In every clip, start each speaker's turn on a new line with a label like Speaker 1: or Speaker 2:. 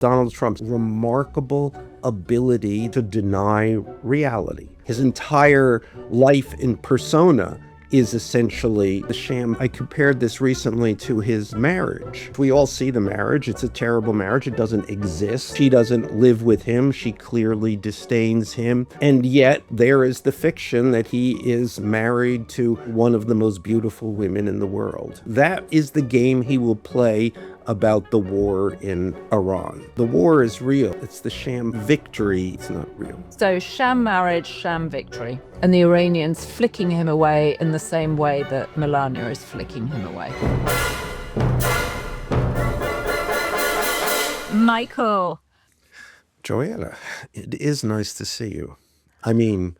Speaker 1: Donald Trump's remarkable ability to deny reality. His entire life in persona is essentially the sham. I compared this recently to his marriage. We all see the marriage. It's a terrible marriage. It doesn't exist. She doesn't live with him. She clearly disdains him. And yet there is the fiction that he is married to one of the most beautiful women in the world. That is the game he will play about the war in Iran. The war is real. It's the sham victory. It's not real.
Speaker 2: So sham marriage, sham victory. And the Iranians flicking him away in the same way that Melania is flicking him away. Michael.
Speaker 1: Joanna, it is nice to see you. I mean,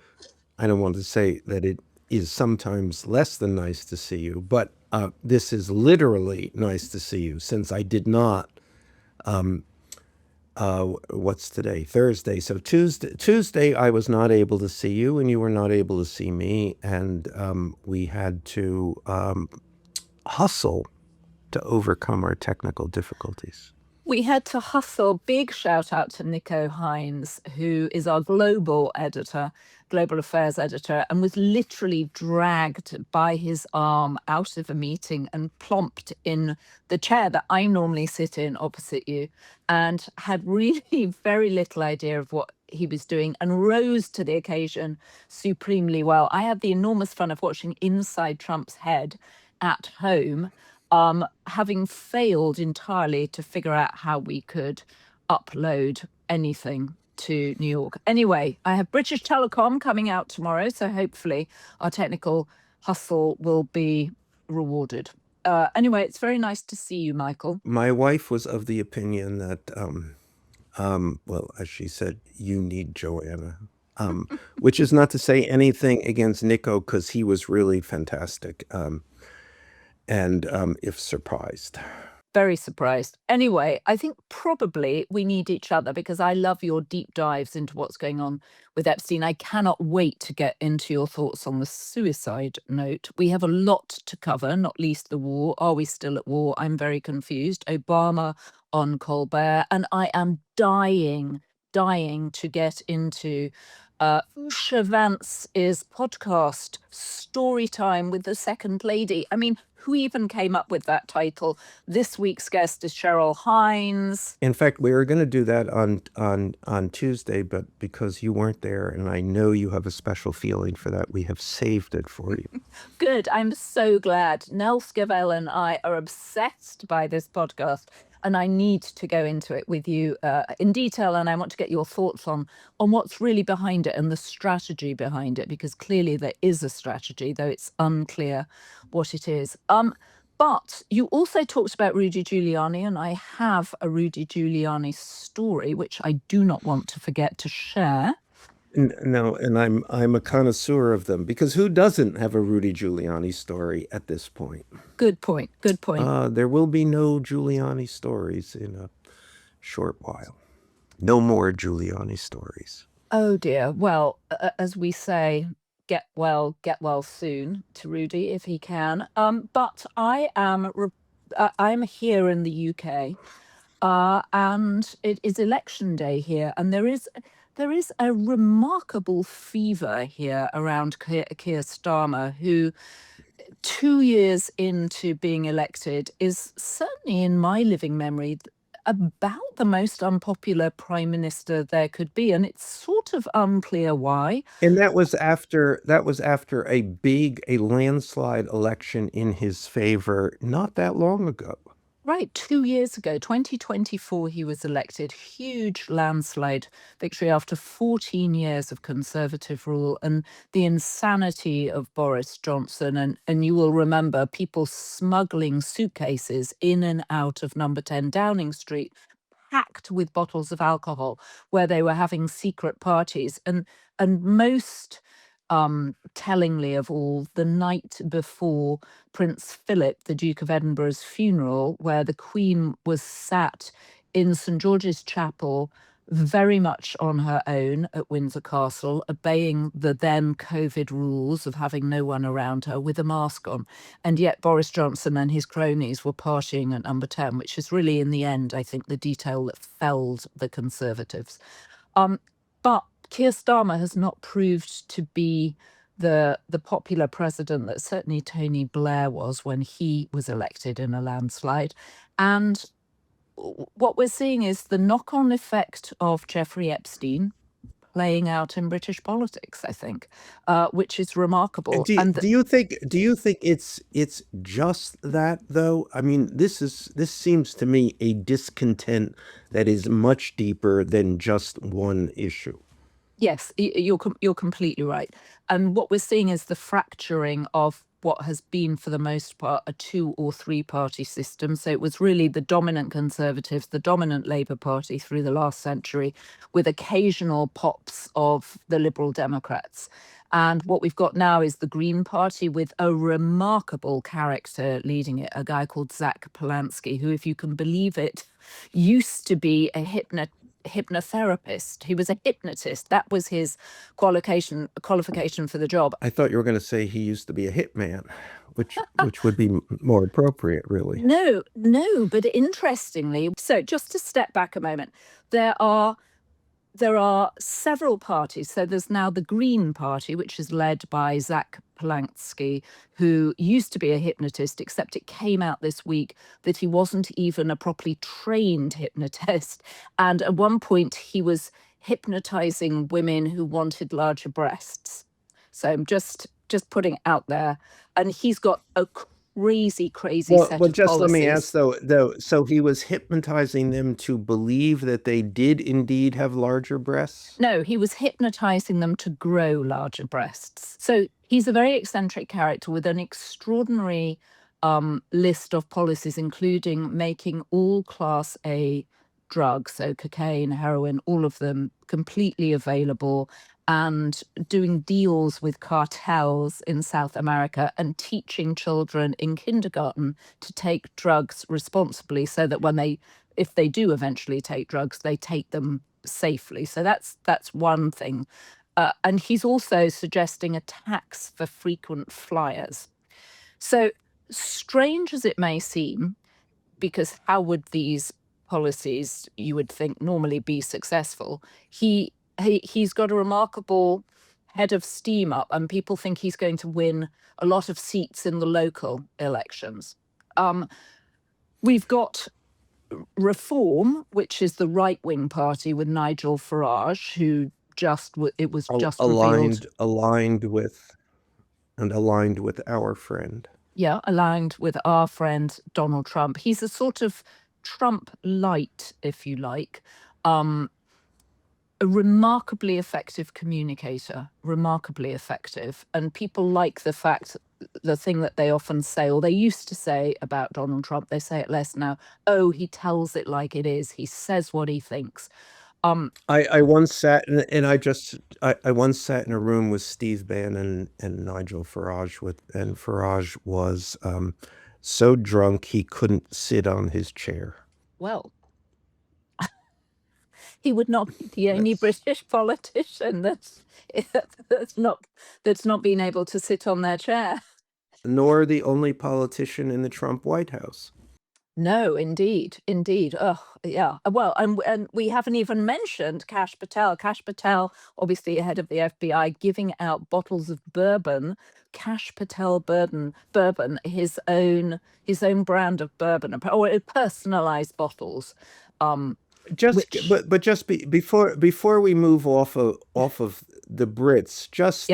Speaker 1: I don't want to say that it is sometimes less than nice to see you, but this is literally nice to see you, since I did not. What's today? Thursday. So Tuesday, I was not able to see you, and you were not able to see me, and we had to hustle to overcome our technical difficulties.
Speaker 2: We had to hustle. Big shout out to Nico Hines, who is our global editor, global affairs editor, and was literally dragged by his arm out of a meeting and plomped in the chair that I normally sit in opposite you, and had really very little idea of what he was doing and rose to the occasion supremely well. I had the enormous fun of watching inside Trump's head at home, having failed entirely to figure out how we could upload anything to New York. Anyway, I have British Telecom coming out tomorrow, so hopefully our technical hustle will be rewarded. Anyway, it's very nice to see you, Michael.
Speaker 1: My wife was of the opinion that, well, as she said, you need Joanna, which is not to say anything against Nico, because he was really fantastic. And if surprised.
Speaker 2: Very surprised. Anyway, I think probably we need each other, because I love your deep dives into what's going on with Epstein. I cannot wait to get into your thoughts on the suicide note. We have a lot to cover, not least the war. Are we still at war? I'm very confused. Obama on Colbert. And I am dying to get into Usha Vance's podcast, Story Time with the Second Lady. I mean, who even came up with that title? This week's guest is Cheryl Hines.
Speaker 1: In fact, we were going to do that on Tuesday, but because you weren't there, and I know you have a special feeling for that, we have saved it for you.
Speaker 2: Good. I'm so glad. Nell Scavell and I are obsessed by this podcast, and I need to go into it with you in detail, and I want to get your thoughts on what's really behind it and the strategy behind it, because clearly there is a strategy, though it's unclear what it is. But you also talked about Rudy Giuliani, and I have a Rudy Giuliani story, which I do not want to forget to share.
Speaker 1: No, and I'm a connoisseur of them, because who doesn't have a Rudy Giuliani story at this point?
Speaker 2: Good point. Good point.
Speaker 1: There will be no Giuliani stories in a short while. No more Giuliani stories.
Speaker 2: Oh dear. Well, as we say, get well soon to Rudy if he can. But I'm here in the UK, and it is election day here, and there is a remarkable fever here around Keir Starmer, who 2 years into being elected is certainly in my living memory about the most unpopular prime minister there could be, and it's sort of unclear why.
Speaker 1: And that was after a landslide election in his favor not that long ago.
Speaker 2: Right, 2 years ago, 2024, he was elected. Huge landslide victory after 14 years of Conservative rule, and the insanity of Boris Johnson. And you will remember people smuggling suitcases in and out of number 10 Downing Street, packed with bottles of alcohol, where they were having secret parties. And most tellingly of all, the night before Prince Philip, the Duke of Edinburgh's funeral, where the Queen was sat in St George's Chapel, very much on her own at Windsor Castle, obeying the then COVID rules of having no one around her with a mask on. And yet Boris Johnson and his cronies were partying at number 10, which is really, in the end, I think, the detail that felled the Conservatives. But Keir Starmer has not proved to be the popular president that certainly Tony Blair was when he was elected in a landslide. And what we're seeing is the knock-on effect of Jeffrey Epstein playing out in British politics, I think, which is remarkable.
Speaker 1: Do you think it's just that though? I mean, this seems to me a discontent that is much deeper than just one issue.
Speaker 2: Yes, you're completely right. And what we're seeing is the fracturing of what has been, for the most part, a 2 or 3 party system. So it was really the dominant Conservatives, the dominant Labour Party through the last century, with occasional pops of the Liberal Democrats. And what we've got now is the Green Party with a remarkable character leading it, a guy called Zach Polanski, who, if you can believe it, used to be a hypnotherapist. He was a hypnotist. That was his qualification for the job.
Speaker 1: I thought you were going to say he used to be a hitman, which would be more appropriate, really.
Speaker 2: No, but interestingly, so just to step back a moment, there are several parties. So there's now the Green Party, which is led by Zach Polanski, who used to be a hypnotist, except it came out this week that he wasn't even a properly trained hypnotist. And at one point, he was hypnotizing women who wanted larger breasts. So I'm just putting it out there. And he's got a crazy set of
Speaker 1: just
Speaker 2: policies.
Speaker 1: Let me ask though, so he was hypnotizing them to believe that they did indeed have larger breasts?
Speaker 2: No, he was hypnotizing them to grow larger breasts. So he's a very eccentric character with an extraordinary list of policies, including making all Class A drugs, so cocaine, heroin, all of them completely available, and doing deals with cartels in South America and teaching children in kindergarten to take drugs responsibly, so that if they do eventually take drugs, they take them safely. So that's one thing. And he's also suggesting a tax for frequent flyers. So strange as it may seem, because how would these policies, you would think, normally be successful? He's got a remarkable head of steam up, and people think he's going to win a lot of seats in the local elections. We've got Reform, which is the right-wing party with Nigel Farage, who
Speaker 1: aligned with our friend.
Speaker 2: Yeah, aligned with our friend Donald Trump. He's a sort of Trump light, if you like. A remarkably effective communicator, remarkably effective. And people like the thing that they often say, or they used to say about Donald Trump, they say it less now, oh, he tells it like it is. He says what he thinks.
Speaker 1: I once sat I once sat in a room with Steve Bannon and Nigel Farage and Farage was so drunk he couldn't sit on his chair.
Speaker 2: Well, he would not be the only British politician that's not been able to sit on their chair.
Speaker 1: Nor the only politician in the Trump White House.
Speaker 2: No, indeed. Oh, yeah. Well, and we haven't even mentioned Kash Patel. Kash Patel, obviously head of the FBI, giving out bottles of bourbon. Kash Patel bourbon, his own brand of bourbon, or personalized bottles.
Speaker 1: Before we move off of the Brits, just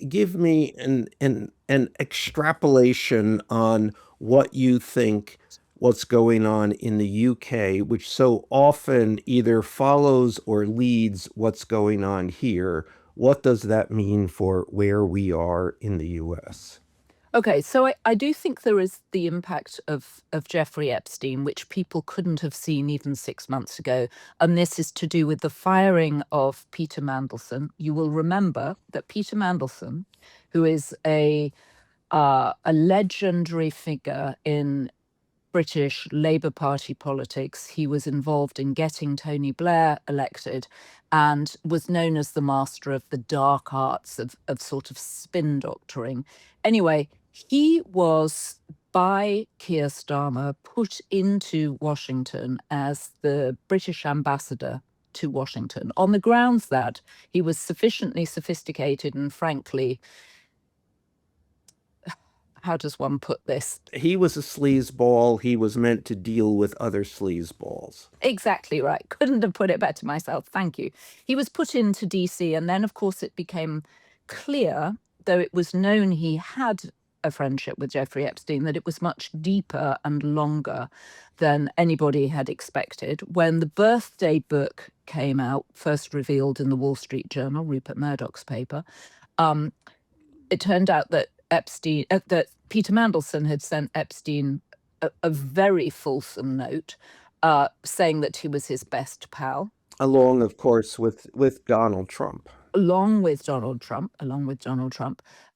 Speaker 1: give me an extrapolation on what you think what's going on in the UK, which so often either follows or leads what's going on here. What does that mean for where we are in the US?
Speaker 2: Okay, so I do think there is the impact of Jeffrey Epstein, which people couldn't have seen even 6 months ago. And this is to do with the firing of Peter Mandelson. You will remember that Peter Mandelson, who is a legendary figure in British Labour Party politics. He was involved in getting Tony Blair elected and was known as the master of the dark arts of sort of spin doctoring. Anyway, he was, by Keir Starmer, put into Washington as the British ambassador to Washington on the grounds that he was sufficiently sophisticated and, frankly, how does one put this?
Speaker 1: He was a sleazeball. He was meant to deal with other sleazeballs.
Speaker 2: Exactly right. Couldn't have put it better myself. Thank you. He was put into DC, and then, of course, it became clear, though it was known he had a friendship with Jeffrey Epstein, that it was much deeper and longer than anybody had expected. When the birthday book came out, first revealed in the Wall Street Journal, Rupert Murdoch's paper, it turned out that that Peter Mandelson had sent Epstein a very fulsome note saying that he was his best pal.
Speaker 1: Along, of course, with Donald Trump.
Speaker 2: Along with Donald Trump.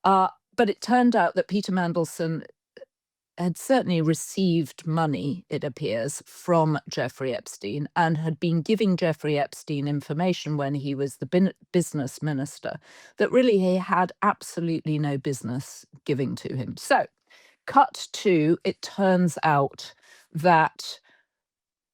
Speaker 2: But it turned out that Peter Mandelson had certainly received money, it appears, from Jeffrey Epstein and had been giving Jeffrey Epstein information when he was the business minister that really he had absolutely no business giving to him. So, cut to, it turns out that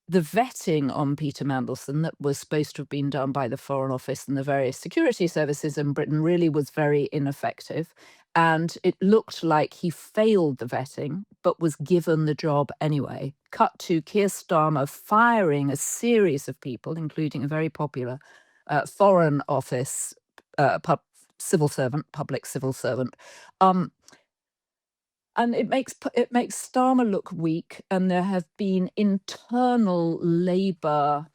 Speaker 2: the vetting on Peter Mandelson that was supposed to have been done by the Foreign Office and the various security services in Britain really was very ineffective. And it looked like he failed the vetting, but was given the job anyway. Cut to Keir Starmer firing a series of people, including a very popular Foreign Office public civil servant. And it makes Starmer look weak, and there have been internal Labour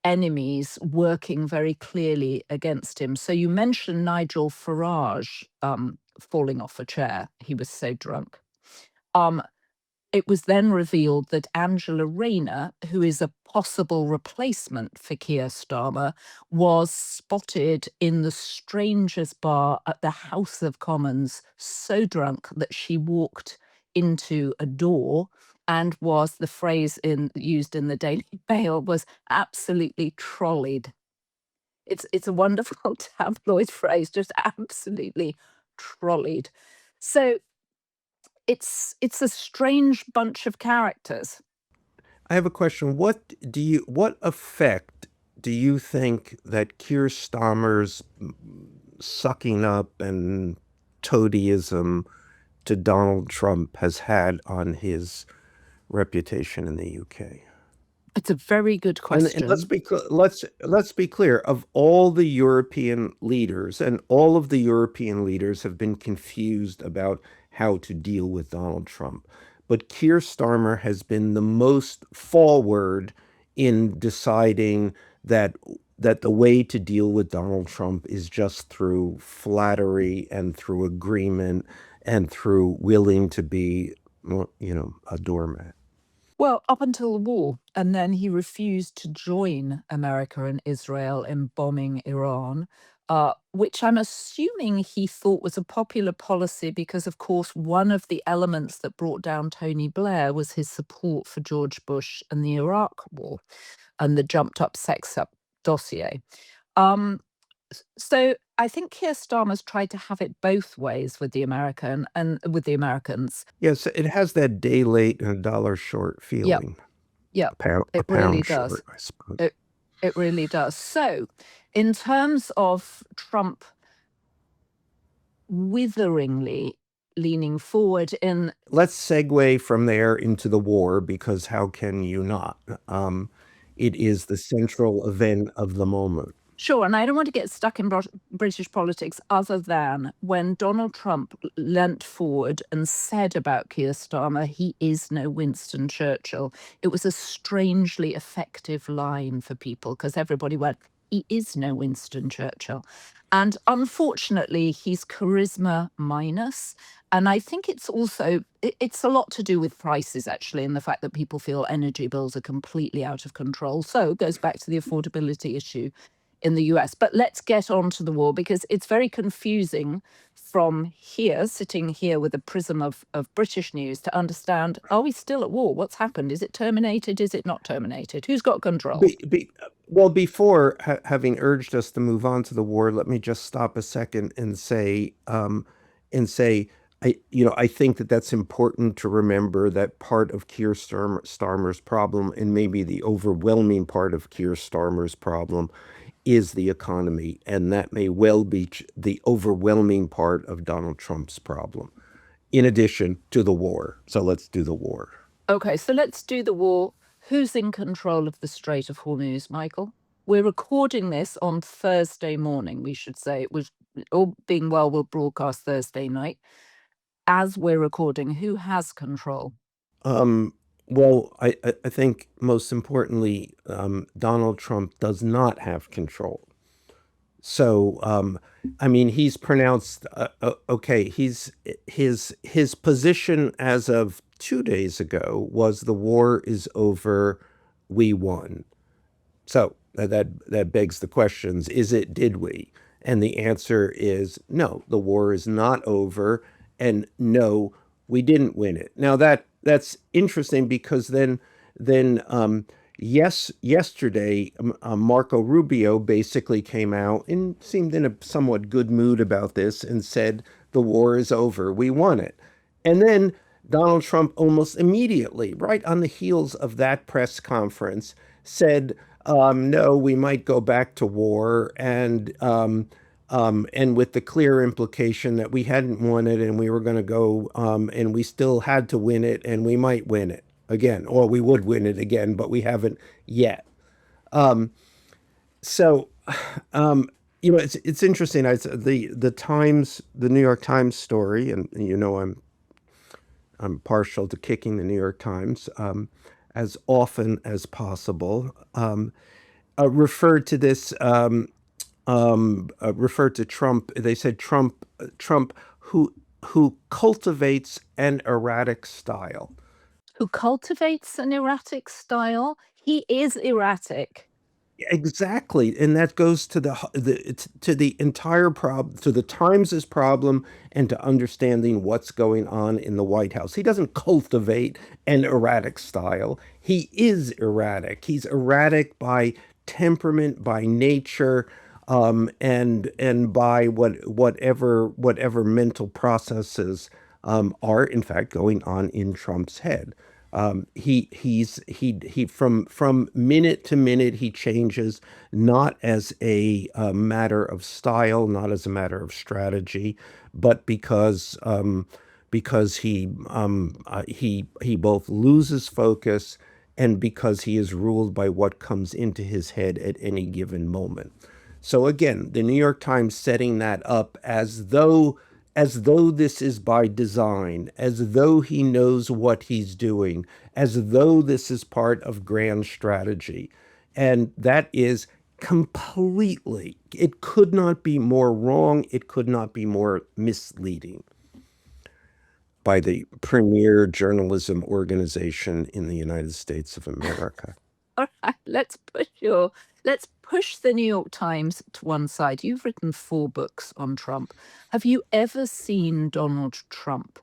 Speaker 2: enemies working very clearly against him. So you mentioned Nigel Farage falling off a chair. He was so drunk. It was then revealed that Angela Rayner, who is a possible replacement for Keir Starmer, was spotted in the strangers' bar at the House of Commons, so drunk that she walked into a door, and was, the phrase used in the Daily Mail, was absolutely trolleyed. It's a wonderful tabloid phrase, just absolutely trolleyed. So it's a strange bunch of characters.
Speaker 1: I have a question. What effect do you think that Keir Starmer's sucking up and toadyism to Donald Trump has had on his reputation in the UK?
Speaker 2: It's a very good question.
Speaker 1: And let's be clear. Of all the European leaders, and all of the European leaders have been confused about how to deal with Donald Trump, but Keir Starmer has been the most forward in deciding that the way to deal with Donald Trump is just through flattery and through agreement and through willing to be, a doormat.
Speaker 2: Well, up until the war, and then he refused to join America and Israel in bombing Iran, which I'm assuming he thought was a popular policy because, of course, one of the elements that brought down Tony Blair was his support for George Bush and the Iraq War and the jumped up sex up dossier. So I think Keir Starmer's tried to have it both ways with the Americans.
Speaker 1: Yes, it has that day late and a dollar short feeling.
Speaker 2: Yep,
Speaker 1: A pound short, I suppose.
Speaker 2: It really does. So, in terms of Trump witheringly leaning forward in...
Speaker 1: Let's segue from there into the war, because how can you not? It is the central event of the moment.
Speaker 2: Sure, and I don't want to get stuck in British politics other than when Donald Trump leant forward and said about Keir Starmer, he is no Winston Churchill. It was a strangely effective line for people because everybody went, he is no Winston Churchill. And unfortunately, he's charisma minus. And I think it's also, it's a lot to do with prices, actually, and the fact that people feel energy bills are completely out of control. So it goes back to the affordability issue. in the US. But let's get on to the war, because it's very confusing from here, sitting here with a prism of British news, to understand, are we still at war? What's happened? Is it terminated? Is it not terminated? Who's got control?
Speaker 1: Well, before having urged us to move on to the war, let me just stop a second and say, I think that that's important to remember that part of Starmer's problem, and maybe the overwhelming part of Keir Starmer's problem, is the economy, and that may well be the overwhelming part of Donald Trump's problem, in addition to the war. So let's do the war.
Speaker 2: Okay, so let's do the war. Who's in control of the Strait of Hormuz, Michael? We're recording this on Thursday morning, we should say. It was, all being well, we'll broadcast Thursday night. As we're recording, who has control?
Speaker 1: Well, I think most importantly, Donald Trump does not have control. So, I mean, he's pronounced okay. His position as of 2 days ago was the war is over, we won. So that begs the questions: is it? Did we? And the answer is no. The war is not over, and no, we didn't win it. Now that's interesting because then yes, yesterday Marco Rubio basically came out and seemed in a somewhat good mood about this and said the war is over, we won it, and then Donald Trump almost immediately, right on the heels of that press conference, said, no, we might go back to war, and with the clear implication that we hadn't won it and we were going to go, and we still had to win it and we might win it again, or we would win it again, but we haven't yet. So, it's interesting. The Times, the New York Times story, and I'm partial to kicking the New York Times as often as possible. Referred to this, referred to Trump. They said Trump who cultivates an erratic style.
Speaker 2: Who cultivates an erratic style? He is erratic.
Speaker 1: Exactly, and that goes to the entire problem, to the Times's problem, and to understanding what's going on in the White House. He doesn't cultivate an erratic style. He is erratic. He's erratic by temperament, by nature, and by whatever mental processes are in fact going on in Trump's head. He from minute to minute he changes, not as a matter of style, not as a matter of strategy, but because he both loses focus and because he is ruled by what comes into his head at any given moment. So again, the New York Times setting that up as though this is by design, as though he knows what he's doing, as though this is part of grand strategy. And that is completely, it could not be more wrong, it could not be more misleading by the premier journalism organization in the United States of America.
Speaker 2: All right, let's push the New York Times to one side. You've written 4 books on Trump. Have you ever seen Donald Trump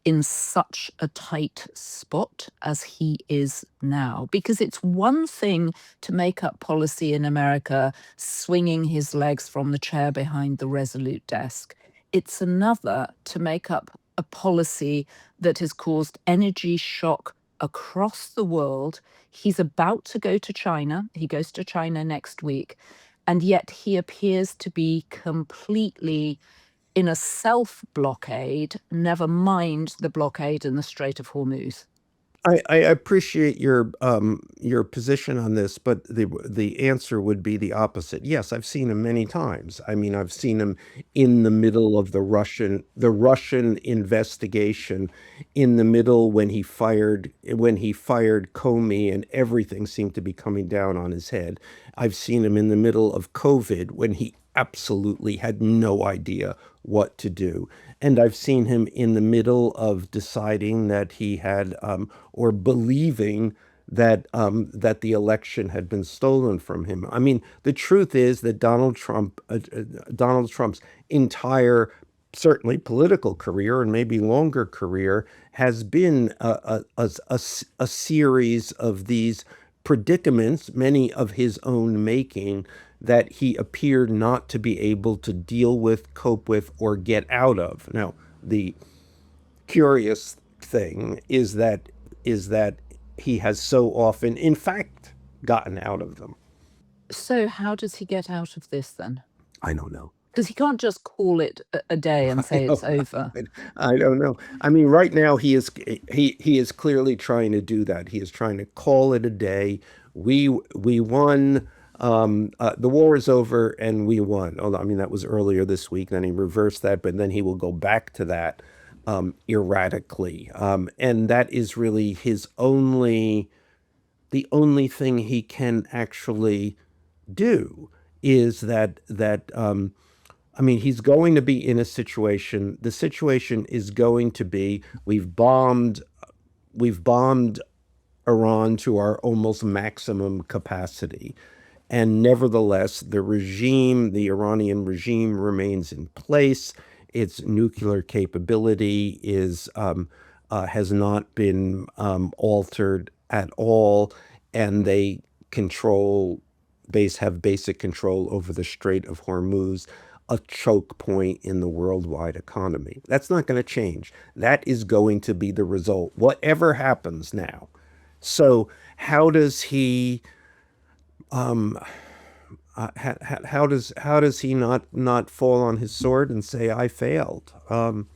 Speaker 2: in such a tight spot as he is now? Because it's one thing to make up policy in America, swinging his legs from the chair behind the Resolute desk. It's another to make up a policy that has caused energy shock across the world. He's about to go to China. He goes to China next week. And yet he appears to be completely in a self-blockade, never mind the blockade in the Strait of Hormuz.
Speaker 1: I appreciate your position on this, but the answer would be the opposite. Yes, I've seen him many times. I mean, I've seen him in the middle of the Russian investigation, in the middle when he fired Comey and everything seemed to be coming down on his head. I've seen him in the middle of COVID when he absolutely had no idea what to do. And I've seen him in the middle of deciding that he had, or believing that the election had been stolen from him. I mean, the truth is that Donald Trump's entire, certainly political career and maybe longer career has been a series of these predicaments, many of his own making, that he appeared not to be able to deal with, cope with, or get out of. Now, the curious thing is that he has so often, in fact, gotten out of them.
Speaker 2: So how does he get out of this then?
Speaker 1: I don't know.
Speaker 2: Because he can't just call it a day and say it's over.
Speaker 1: I don't know. I mean, right now he is clearly trying to do that. He is trying to call it a day. We won. The war is over and we won. Although, I mean, that was earlier this week. Then he reversed that, but then he will go back to that erratically. And that is really the only thing he can actually do is that I mean, he's going to be in a situation. The situation is going to be we've bombed Iran to our almost maximum capacity. And nevertheless, the Iranian regime remains in place. Its nuclear capability has not been altered at all, and they control have basic control over the Strait of Hormuz, a choke point in the worldwide economy. That's not going to change. That is going to be the result, whatever happens now. So how does he how does he not fall on his sword and say I failed? And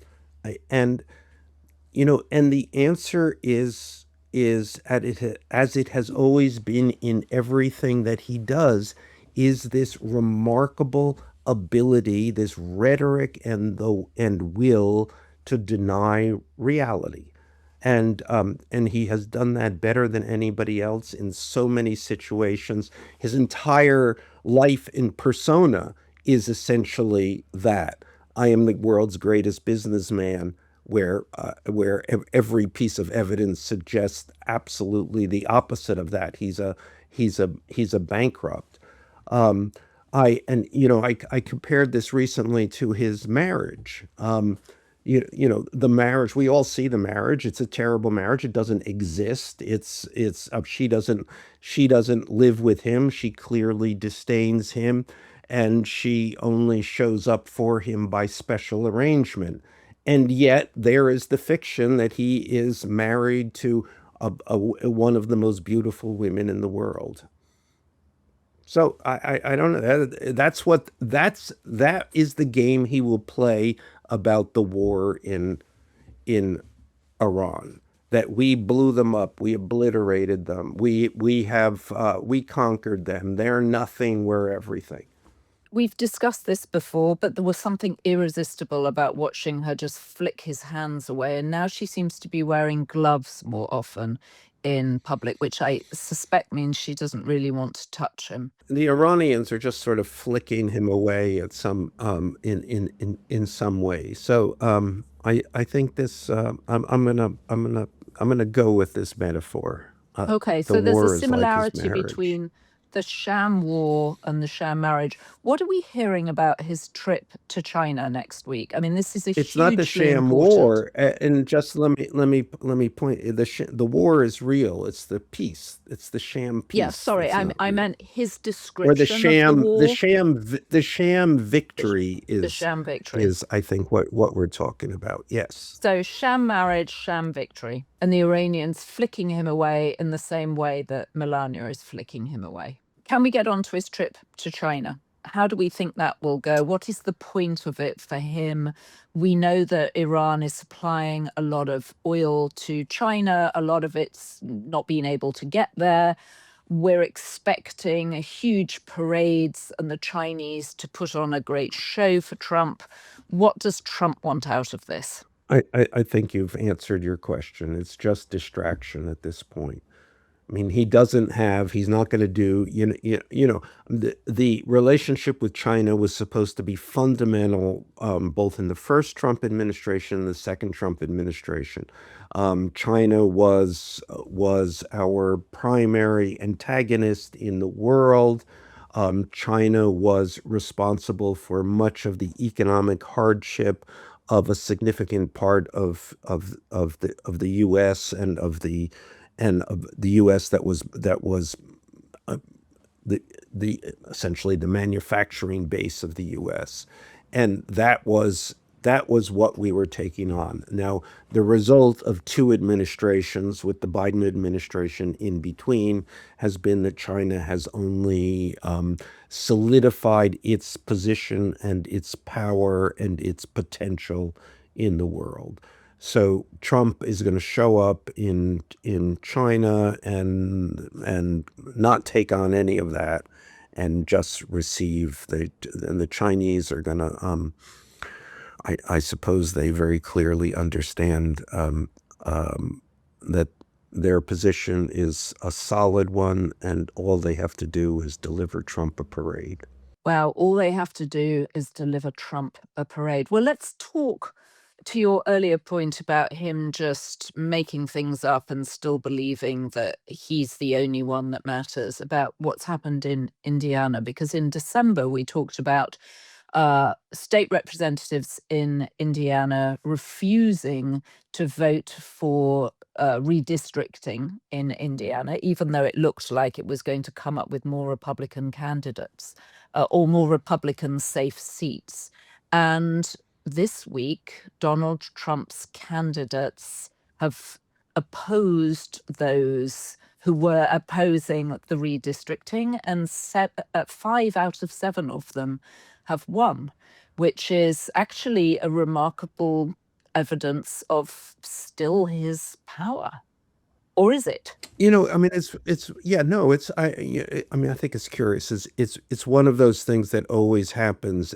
Speaker 1: and the answer is as it has always been in everything that he does, is this remarkable ability, this rhetoric and will to deny reality. And he has done that better than anybody else in so many situations. His entire life in persona is essentially that I am the world's greatest businessman, where every piece of evidence suggests absolutely the opposite of that. He's a bankrupt. Um, I compared this recently to his marriage. The marriage, we all see the marriage. It's a terrible marriage. It doesn't exist. She doesn't live with him. She clearly disdains him, and she only shows up for him by special arrangement. And yet there is the fiction that he is married to one of the most beautiful women in the world. So I don't know. That is the game he will play about the war in Iran. That we blew them up, we obliterated them, we conquered them. They're nothing, we're everything.
Speaker 2: We've discussed this before, but there was something irresistible about watching her just flick his hands away. And now she seems to be wearing gloves more often in public, which I suspect means she doesn't really want to touch him.
Speaker 1: The Iranians are just sort of flicking him away at some in some way. So I think this I'm gonna go with this metaphor.
Speaker 2: Okay,
Speaker 1: The
Speaker 2: so there's a
Speaker 1: war is like his
Speaker 2: similarity
Speaker 1: marriage.
Speaker 2: between the sham war and the sham marriage. What are we hearing about his trip to China next week? I mean, this is a
Speaker 1: It's not the
Speaker 2: hugely
Speaker 1: sham
Speaker 2: important.
Speaker 1: war, and just let me point. The war is real. It's the peace. It's the sham
Speaker 2: Yeah,
Speaker 1: peace
Speaker 2: sorry,
Speaker 1: that's not
Speaker 2: I
Speaker 1: real.
Speaker 2: meant his
Speaker 1: Or the
Speaker 2: description of the
Speaker 1: sham the
Speaker 2: war,
Speaker 1: sham the sham
Speaker 2: the, sh-
Speaker 1: victory
Speaker 2: the
Speaker 1: is
Speaker 2: sham victory.
Speaker 1: is I think what we're talking about. Yes.
Speaker 2: So, sham marriage, sham victory, and the Iranians flicking him away in the same way that Melania is flicking him away. Can we get on to his trip to China? How do we think that will go? What is the point of it for him? We know that Iran is supplying a lot of oil to China, a lot of it's not being able to get there. We're expecting huge parades and the Chinese to put on a great show for Trump. What does Trump want out of this?
Speaker 1: I think you've answered your question. It's just distraction at this point. I mean, he's not going to do, the relationship with China was supposed to be fundamental, both in the first Trump administration and the second Trump administration. China was our primary antagonist in the world. China was responsible for much of the economic hardship of a significant part of the U.S. and of the U.S. that was the essentially the manufacturing base of the U.S. and that was what we were taking on. Now, the result of two administrations with the Biden administration in between has been that China has only solidified its position and its power and its potential in the world. So Trump is going to show up in China and not take on any of that and just receive and the Chinese are going to I suppose they very clearly understand that their position is a solid one, and all they have to do is deliver Trump a parade.
Speaker 2: Well, all they have to do is deliver Trump a parade. Well, let's talk to your earlier point about him just making things up and still believing that he's the only one that matters, about what's happened in Indiana. Because in December, we talked about state representatives in Indiana refusing to vote for redistricting in Indiana, even though it looked like it was going to come up with more Republican candidates or more Republican safe seats. And this week, Donald Trump's candidates have opposed those who were opposing the redistricting, and 5 out of 7 of them have won, which is actually a remarkable evidence of still his power. Or is it?
Speaker 1: I mean, it's yeah, no, it's I mean, I think it's curious. It's one of those things that always happens.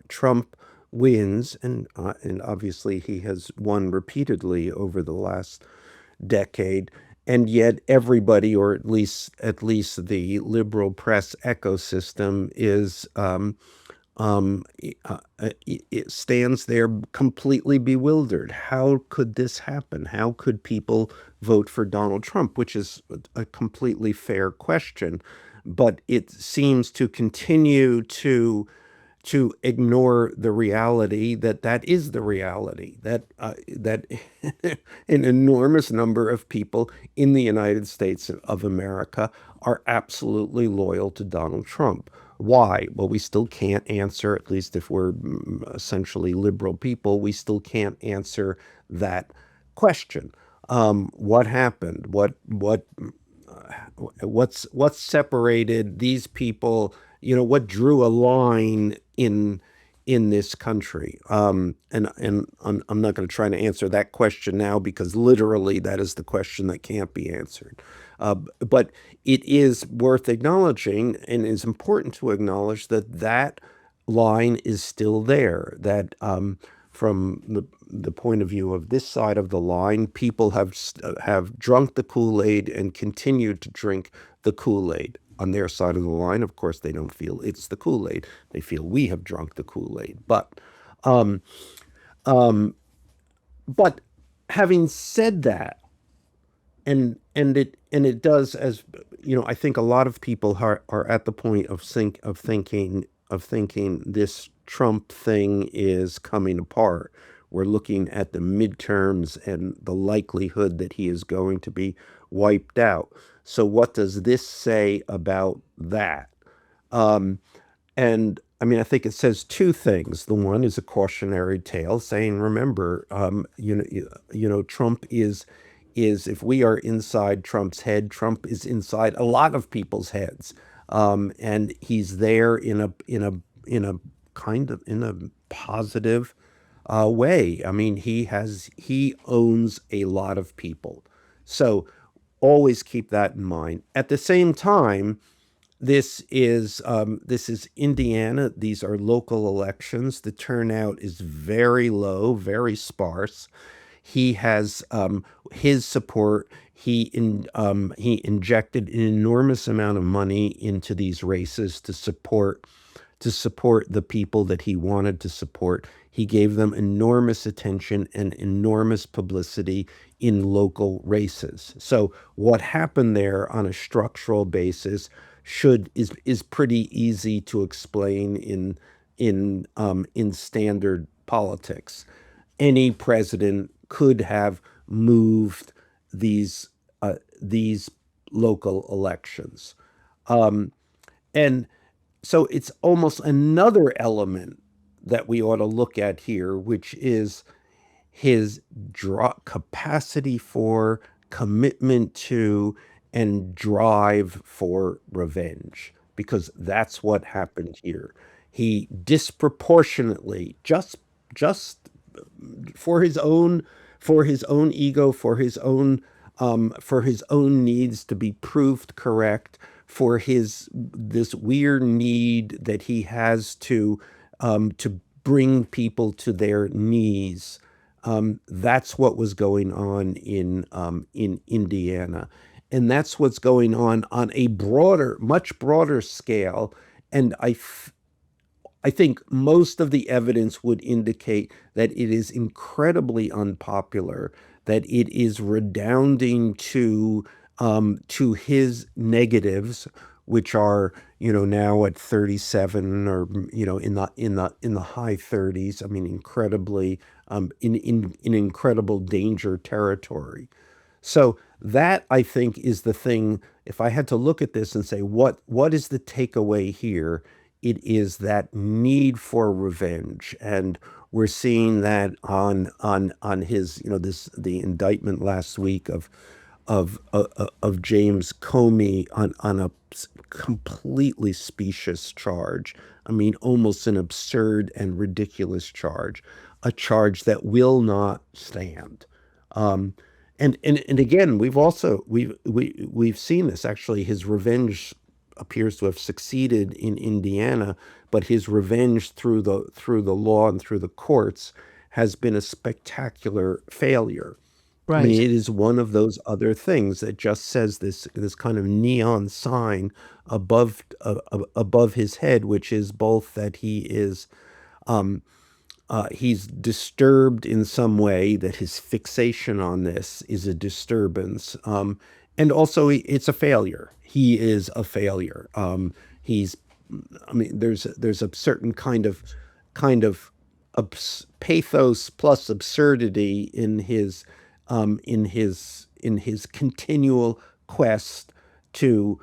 Speaker 1: Trump wins, and obviously he has won repeatedly over the last decade, and yet everybody, or at least the liberal press ecosystem, is it stands there completely bewildered. How could this happen? How could people vote for Donald Trump? Which is a completely fair question, but it seems to continue to ignore the reality that is the reality that an enormous number of people in the United States of America are absolutely loyal to Donald Trump. Why? Well, we still can't answer, at least if we're essentially liberal people, we still can't answer that question. What happened? What's separated these people? What drew a line in this country? And I'm not going to try to answer that question now, because literally that is the question that can't be answered. But it is worth acknowledging, and it's important to acknowledge, that line is still there. That from the point of view of this side of the line, people have drunk the Kool-Aid and continued to drink the Kool-Aid. On their side of the line, of course, they don't feel it's the Kool-Aid. They feel we have drunk the Kool-Aid. But having said that, and it does, as I think a lot of people are at the point of thinking this Trump thing is coming apart. We're looking at the midterms and the likelihood that he is going to be wiped out. So what does this say about that? And I mean, I think it says two things. The one is a cautionary tale, saying, remember, Trump is if we are inside Trump's head, Trump is inside a lot of people's heads, and he's there in a kind of in a positive way. I mean, he owns a lot of people, so always keep that in mind. At the same time, this is Indiana. These are local elections. The turnout is very low, very sparse. He has his support. he injected an enormous amount of money into these races to support the people that he wanted to support. He gave them enormous attention and enormous publicity in local races. So what happened there on a structural basis is pretty easy to explain in standard politics. Any president could have moved these these local elections. And so it's almost another element that we ought to look at here, which is his capacity for, commitment to, and drive for revenge, because that's what happened here. He disproportionately, just for his own ego, for his own needs to be proved correct, for his this weird need that he has to bring people to their knees. That's what was going on in Indiana, and that's what's going on a broader, much broader scale. And I think most of the evidence would indicate that it is incredibly unpopular, that it is redounding to his negatives, which are, now at 37, or in the high 30s. I mean, incredibly in incredible danger territory. So that, I think, is the thing. If I had to look at this and say what is the takeaway here, it is that need for revenge. And we're seeing that on his, the indictment last week of James Comey on a completely specious charge. I mean, almost an absurd and ridiculous charge, a charge that will not stand. Um, and again, we've seen this. Actually, his revenge appears to have succeeded in Indiana, but his revenge through the law and through the courts has been a spectacular failure. I mean,
Speaker 2: Right.
Speaker 1: it is one of those other things that just says this kind of neon sign above his head, which is both that he's disturbed in some way, that his fixation on this is a disturbance, and also it's a failure. He is a failure. He's, I mean, there's a certain kind of pathos plus absurdity in his continual quest to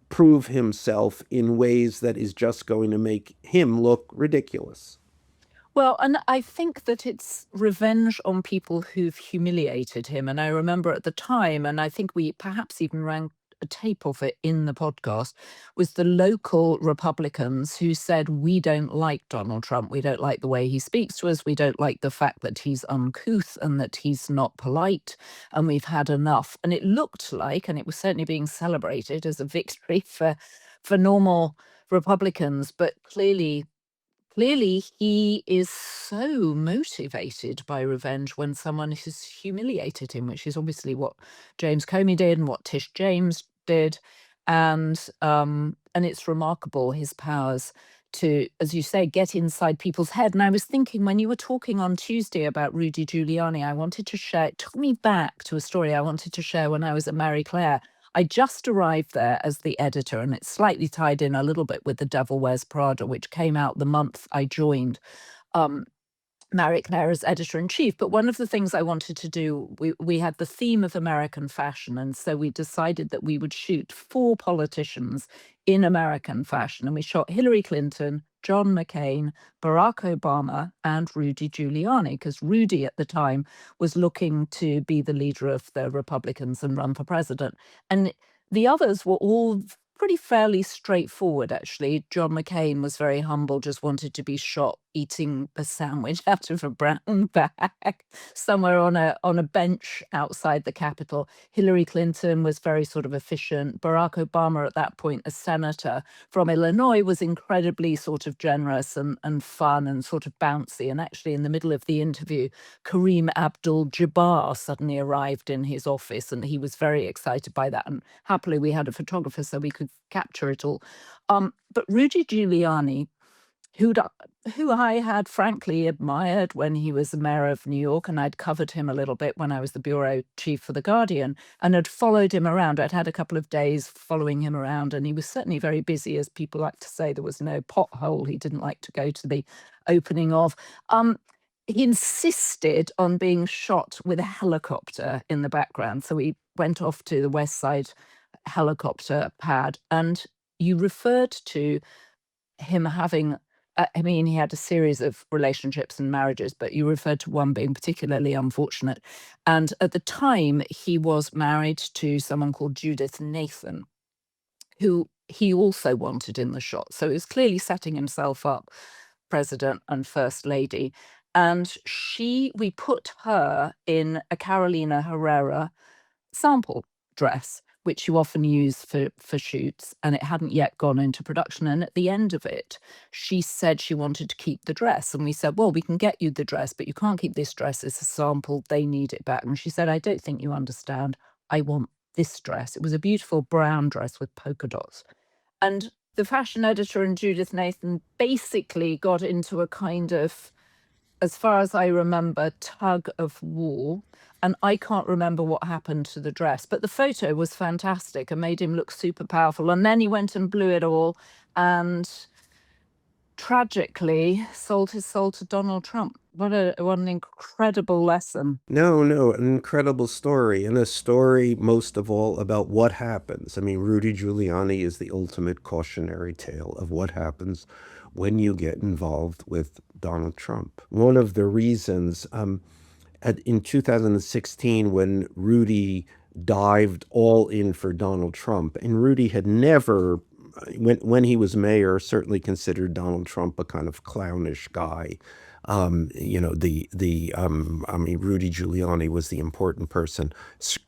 Speaker 1: prove himself in ways that is just going to make him look ridiculous.
Speaker 2: Well, and I think that it's revenge on people who've humiliated him. And I remember at the time, and I think we perhaps even ran a tape of it in the podcast, was the local Republicans who said, we don't like Donald Trump. We don't like the way he speaks to us. We don't like the fact that he's uncouth and that he's not polite. And we've had enough. And it looked like, and it was certainly being celebrated as a victory for normal Republicans, but clearly, he is so motivated by revenge when someone has humiliated him, which is obviously what James Comey did and what Tish James did. And it's remarkable, his powers to, as you say, get inside people's head. And I was thinking, when you were talking on Tuesday about Rudy Giuliani, I wanted to share, it took me back to a story I wanted to share when I was at Marie Claire. I just arrived there as the editor, and it's slightly tied in a little bit with The Devil Wears Prada, which came out the month I joined um, Marie Claire as editor-in-chief. But one of the things I wanted to do, we had the theme of American fashion, and so we decided that we would shoot 4 politicians in American fashion. And we shot Hillary Clinton, John McCain, Barack Obama, and Rudy Giuliani, because Rudy at the time was looking to be the leader of the Republicans and run for president. And the others were all pretty fairly straightforward, actually. John McCain was very humble, just wanted to be shot eating a sandwich out of a brown bag somewhere on a bench outside the Capitol. Hillary Clinton was very sort of efficient. Barack Obama, at that point, a senator from Illinois, was incredibly sort of generous and fun and sort of bouncy. And actually, in the middle of the interview, Kareem Abdul-Jabbar suddenly arrived in his office, and he was very excited by that. And happily, we had a photographer so we could capture it all. But Rudy Giuliani, who I had frankly admired when he was the mayor of New York, and I'd covered him a little bit when I was the bureau chief for The Guardian, and had followed him around. I'd had a couple of days following him around, and he was certainly very busy, as people like to say. There was no pothole he didn't like to go to the opening of. He insisted on being shot with a helicopter in the background. So we went off to the West Side helicopter pad, and you referred to him having, I mean, he had a series of relationships and marriages, but you referred to one being particularly unfortunate. And at the time, he was married to someone called Judith Nathan, who he also wanted in the shot. So he was clearly setting himself up, president and first lady. And we put her in a Carolina Herrera sample dress, which you often use for shoots, and it hadn't yet gone into production. And at the end of it, she said she wanted to keep the dress. And we said, well, we can get you the dress, but you can't keep this dress. It's a sample. They need it back. And she said, I don't think you understand. I want this dress. It was a beautiful brown dress with polka dots. And the fashion editor and Judith Nathan basically got into a kind of, as far as I remember, tug of war. And I can't remember what happened to the dress, but the photo was fantastic and made him look super powerful. And then he went and blew it all and tragically sold his soul to Donald Trump. What an incredible lesson.
Speaker 1: No, an incredible story, and a story most of all about what happens. I mean, Rudy Giuliani is the ultimate cautionary tale of what happens when you get involved with Donald Trump. One of the reasons in 2016, when Rudy dived all in for Donald Trump, and Rudy had never, when he was mayor, certainly considered Donald Trump a kind of clownish guy. I mean, Rudy Giuliani was the important person,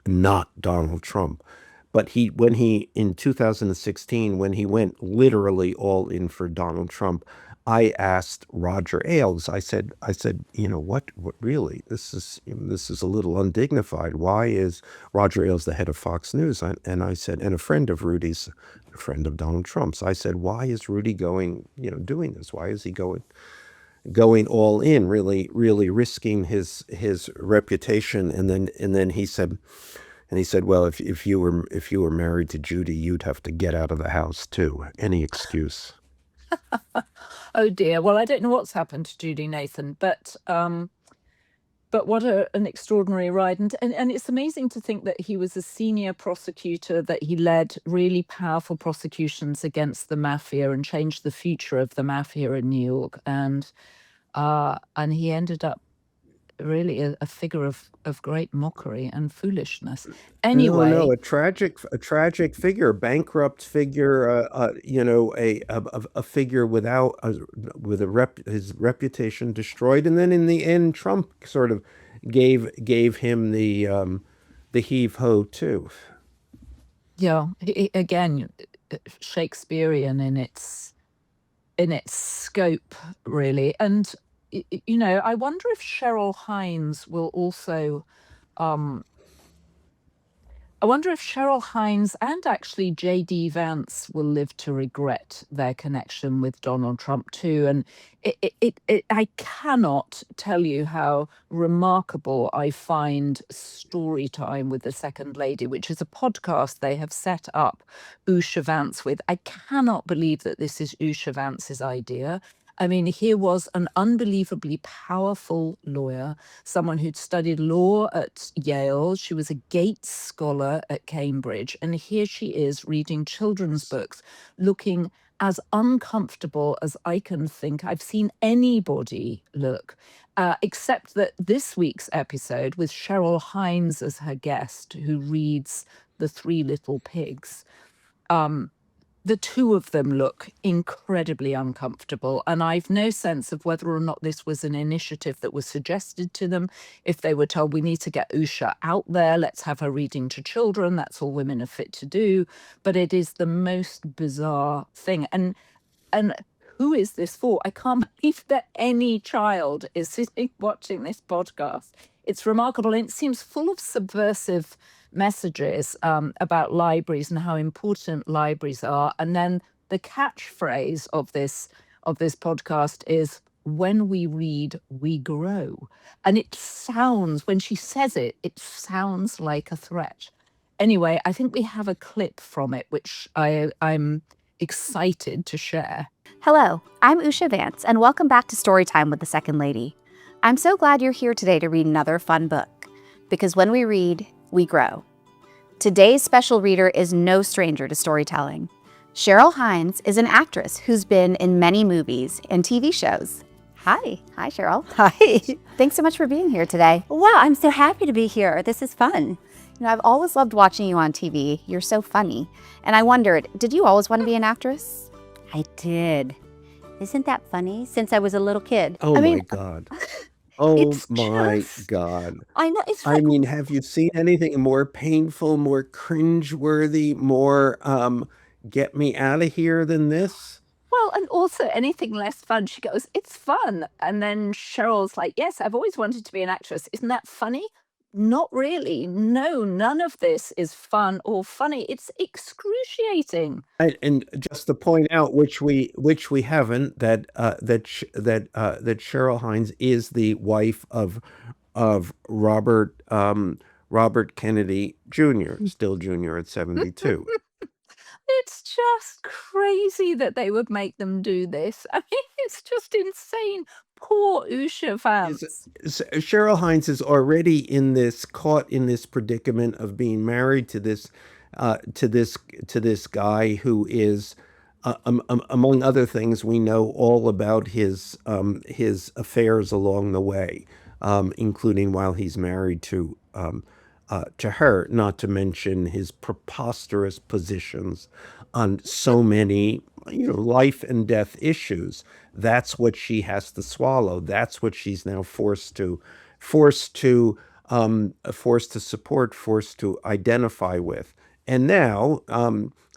Speaker 1: not Donald Trump. But in 2016, when he went literally all in for Donald Trump, I asked Roger Ailes. I said, what really? This is a little undignified. Why is Roger Ailes the head of Fox News? And I said, and a friend of Rudy's, a friend of Donald Trump's. I said, why is Rudy doing this? Why is he going all in, really risking his reputation? And then he said, well, if you were married to Judy, you'd have to get out of the house too. Any excuse.
Speaker 2: Oh dear. Well, I don't know what's happened to Judy Nathan, but what an extraordinary ride. And it's amazing to think that he was a senior prosecutor, that he led really powerful prosecutions against the mafia and changed the future of the mafia in New York. And he ended up really a figure of great mockery and foolishness. Anyway,
Speaker 1: No, a tragic figure, bankrupt figure, a figure his reputation destroyed, and then in the end, Trump sort of gave him the heave ho too.
Speaker 2: Yeah, again, Shakespearean in its scope, really. And I wonder if Cheryl Hines will also I wonder if Cheryl Hines and actually J.D. Vance will live to regret their connection with Donald Trump too. And I cannot tell you how remarkable I find Story Time with the Second Lady, which is a podcast they have set up Usha Vance with. I cannot believe that this is Usha Vance's idea. I mean, here was an unbelievably powerful lawyer, someone who'd studied law at Yale. She was a Gates Scholar at Cambridge. And here she is reading children's books, looking as uncomfortable as I can think I've seen anybody look, except that this week's episode, with Cheryl Hines as her guest, who reads The Three Little Pigs, the two of them look incredibly uncomfortable. And I've no sense of whether or not this was an initiative that was suggested to them. If they were told, we need to get Usha out there, let's have her reading to children, that's all women are fit to do. But it is the most bizarre thing. And who is this for? I can't believe that any child is sitting watching this podcast. It's remarkable. And it seems full of subversive messages about libraries and how important libraries are. And then the catchphrase of this podcast is, when we read, we grow. And it sounds, when she says it, it sounds like a threat. Anyway, I think we have a clip from it, which I'm excited to share.
Speaker 3: Hello, I'm Usha Vance, and welcome back to Storytime with the Second Lady. I'm so glad you're here today to read another fun book, because when we read, we grow. Today's special reader is no stranger to storytelling. Cheryl Hines is an actress who's been in many movies and TV shows. Hi. Hi, Cheryl.
Speaker 4: Hi.
Speaker 3: Thanks so much for being here today.
Speaker 4: Wow, I'm so happy to be here. This is fun.
Speaker 3: You know, I've always loved watching you on TV. You're so funny. And I wondered, did you always want to be an actress?
Speaker 4: I did. Isn't that funny? Since I was a little kid.
Speaker 1: Oh
Speaker 4: I
Speaker 1: my
Speaker 4: mean,
Speaker 1: God. Oh
Speaker 4: it's
Speaker 1: my
Speaker 4: just,
Speaker 1: God.
Speaker 4: I know, it's
Speaker 1: I
Speaker 4: like,
Speaker 1: mean, have you seen anything more painful, more cringeworthy, more get me out of here than this?
Speaker 2: Well, and also anything less fun. She goes, it's fun. And then Cheryl's like, yes, I've always wanted to be an actress. Isn't that funny? Not really. No, none of this is fun or funny. It's excruciating.
Speaker 1: And just to point out, which we haven't, that that Cheryl Hines is the wife of Robert Kennedy Jr., still Jr. at 72.
Speaker 2: It's just crazy that they would make them do this. I mean, it's just insane. Poor Usha Vance.
Speaker 1: Cheryl Hines is already caught in this predicament of being married to this guy who is, among other things, we know all about his affairs along the way, including while he's married to her, not to mention his preposterous positions on so many, life and death issues. That's what she has to swallow. That's what she's now forced to support, forced to identify with. And now,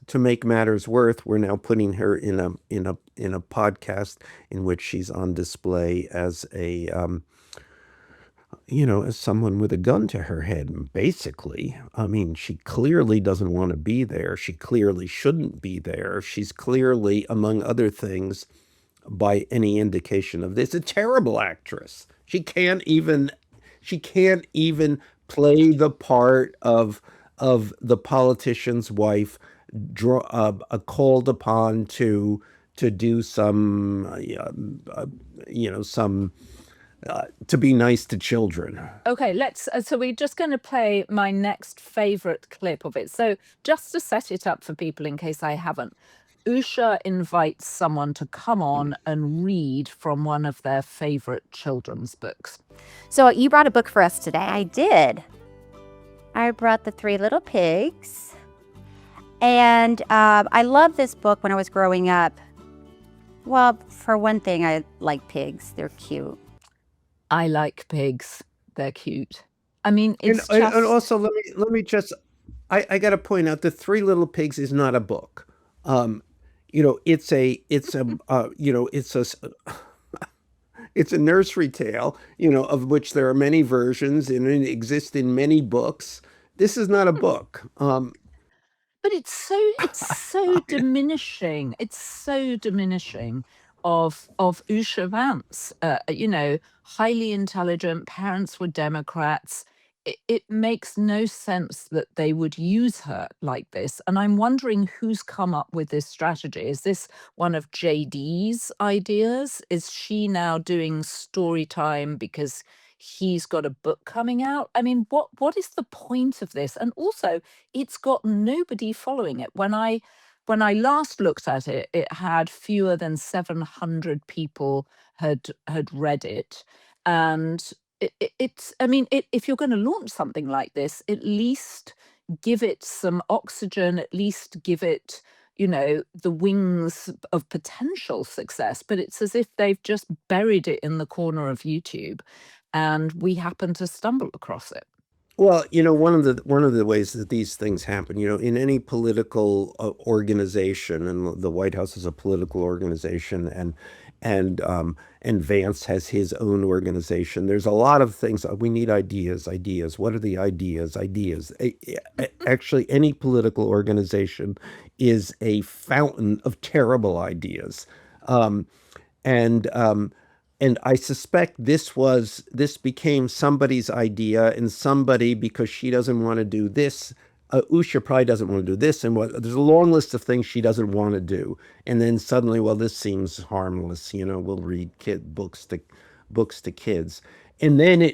Speaker 1: to make matters worse, we're now putting her in a podcast in which she's on display as as someone with a gun to her head, basically. I mean, she clearly doesn't want to be there. She clearly shouldn't be there. She's clearly, among other things, by any indication of this, a terrible actress. She can't even play the part of the politician's wife, called upon to do some, to be nice to children.
Speaker 2: Okay, so we're just going to play my next favorite clip of it. So just to set it up for people in case I haven't, Usha invites someone to come on and read from one of their favorite children's books.
Speaker 3: So you brought a book for us today.
Speaker 4: I did. I brought The Three Little Pigs. And I loved this book when I was growing up. Well, for one thing, I like pigs. They're cute.
Speaker 2: I like pigs. They're cute. I mean, it's
Speaker 1: and also let me just, I got to point out, The Three Little Pigs is not a book. It's a nursery tale, of which there are many versions and it exists in many books. This is not a book.
Speaker 2: But it's so diminishing. It's so diminishing of Usha Vance. Highly intelligent, parents were Democrats. It makes no sense that they would use her like this. And I'm wondering who's come up with this strategy. Is this one of JD's ideas? Is she now doing story time because he's got a book coming out? I mean, what is the point of this? And also, it's got nobody following it. When I last looked at it, it had fewer than 700 people had read it. And if you're going to launch something like this, at least give it some oxygen, at least give it the wings of potential success, but it's as if they've just buried it in the corner of YouTube and we happen to stumble across it.
Speaker 1: Well, one of the ways that these things happen, in any political organization, and the White House is a political organization, and Vance has his own organization. There's a lot of things. We need ideas. What are the ideas? Actually, any political organization is a fountain of terrible ideas, and and I suspect this became somebody's idea, and somebody, because she doesn't want to do this, Usha probably doesn't want to do this, and there's a long list of things she doesn't want to do, and then suddenly, well, this seems harmless, we'll read books to kids, and then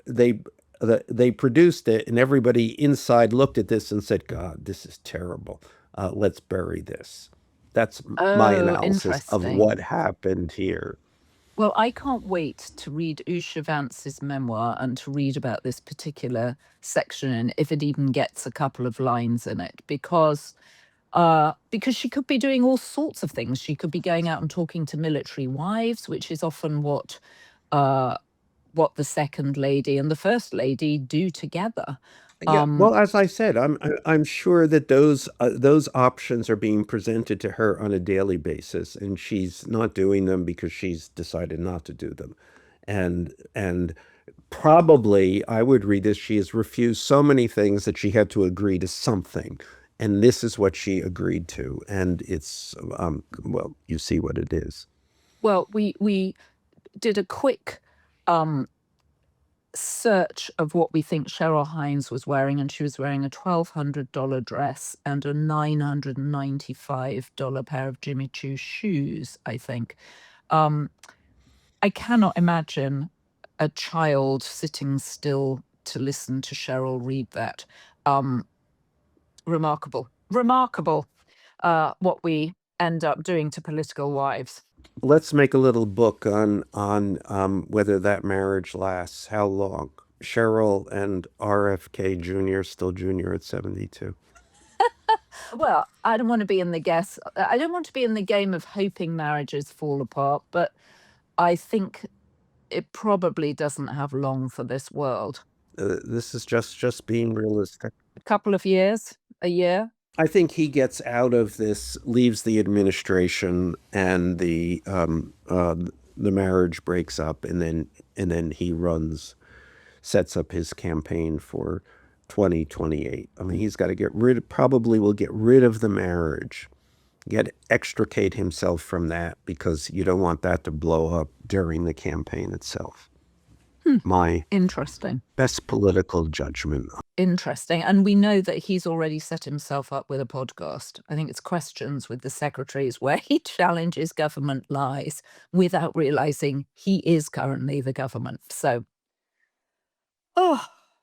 Speaker 1: they produced it, and everybody inside looked at this and said, God, this is terrible. Let's bury this. That's my analysis of what happened here.
Speaker 2: Well, I can't wait to read Usha Vance's memoir and to read about this particular section, if it even gets a couple of lines in it, because she could be doing all sorts of things. She could be going out and talking to military wives, which is often what the second lady and the first lady do together.
Speaker 1: Yeah, well, as I said, I'm sure that those options are being presented to her on a daily basis, and she's not doing them because she's decided not to do them, and probably I would read this. She has refused so many things that she had to agree to something, and this is what she agreed to, and it's well, you see what it is.
Speaker 2: Well, we did a quick search of what we think Cheryl Hines was wearing, and she was wearing a $1,200 dress and a $995 pair of Jimmy Choo shoes, I think. I cannot imagine a child sitting still to listen to Cheryl read that. Remarkable what we end up doing to political wives.
Speaker 1: Let's make a little book on whether that marriage lasts, how long. Cheryl and RFK Jr. still junior at 72.
Speaker 2: Well, I don't want to be in the game of hoping marriages fall apart, but I think it probably doesn't have long for this world.
Speaker 1: This is just being realistic.
Speaker 2: A couple of years, a year.
Speaker 1: I think he gets out of this, leaves the administration, and the marriage breaks up, and then he sets up his campaign for 2028. I mean, he's got to probably will get rid of the marriage, extricate himself from that, because you don't want that to blow up during the campaign itself. My
Speaker 2: interesting
Speaker 1: best political judgment.
Speaker 2: Interesting. And we know that he's already set himself up with a podcast. I think it's Questions with the Secretaries, where he challenges government lies without realizing he is currently the government. So,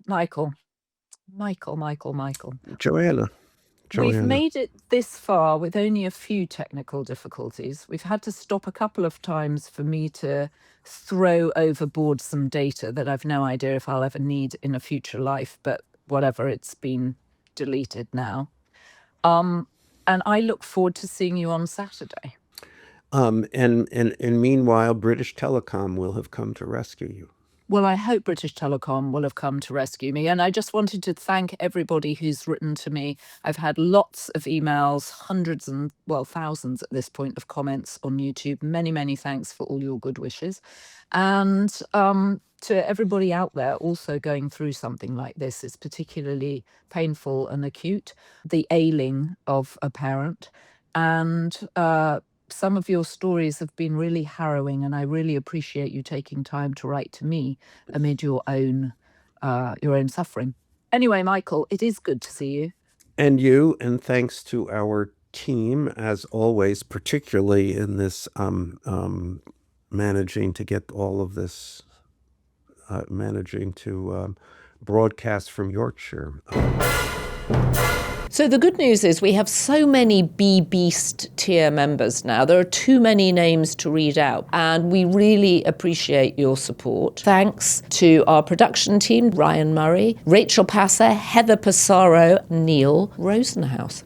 Speaker 2: Michael.
Speaker 1: Joanna.
Speaker 2: We've made it this far with only a few technical difficulties. We've had to stop a couple of times for me to throw overboard some data that I've no idea if I'll ever need in a future life, but whatever, it's been deleted now. And I look forward to seeing you on Saturday.
Speaker 1: And meanwhile, British Telecom will have come to rescue you.
Speaker 2: Well, I hope British Telecom will have come to rescue me. And I just wanted to thank everybody who's written to me. I've had lots of emails, hundreds and, well, thousands at this point of comments on YouTube. Many, many thanks for all your good wishes. And to everybody out there also going through something like this, it's particularly painful and acute, the ailing of a parent. And some of your stories have been really harrowing, and I really appreciate you taking time to write to me amid your own suffering. Anyway, Michael, it is good to see you.
Speaker 1: And thanks to our team, as always, particularly in this managing to get all of this, managing to broadcast from Yorkshire.
Speaker 2: So the good news is we have so many B-Beast tier members now. There are too many names to read out, and we really appreciate your support. Thanks to our production team, Ryan Murray, Rachel Passer, Heather Passaro, Neil Rosenhouse.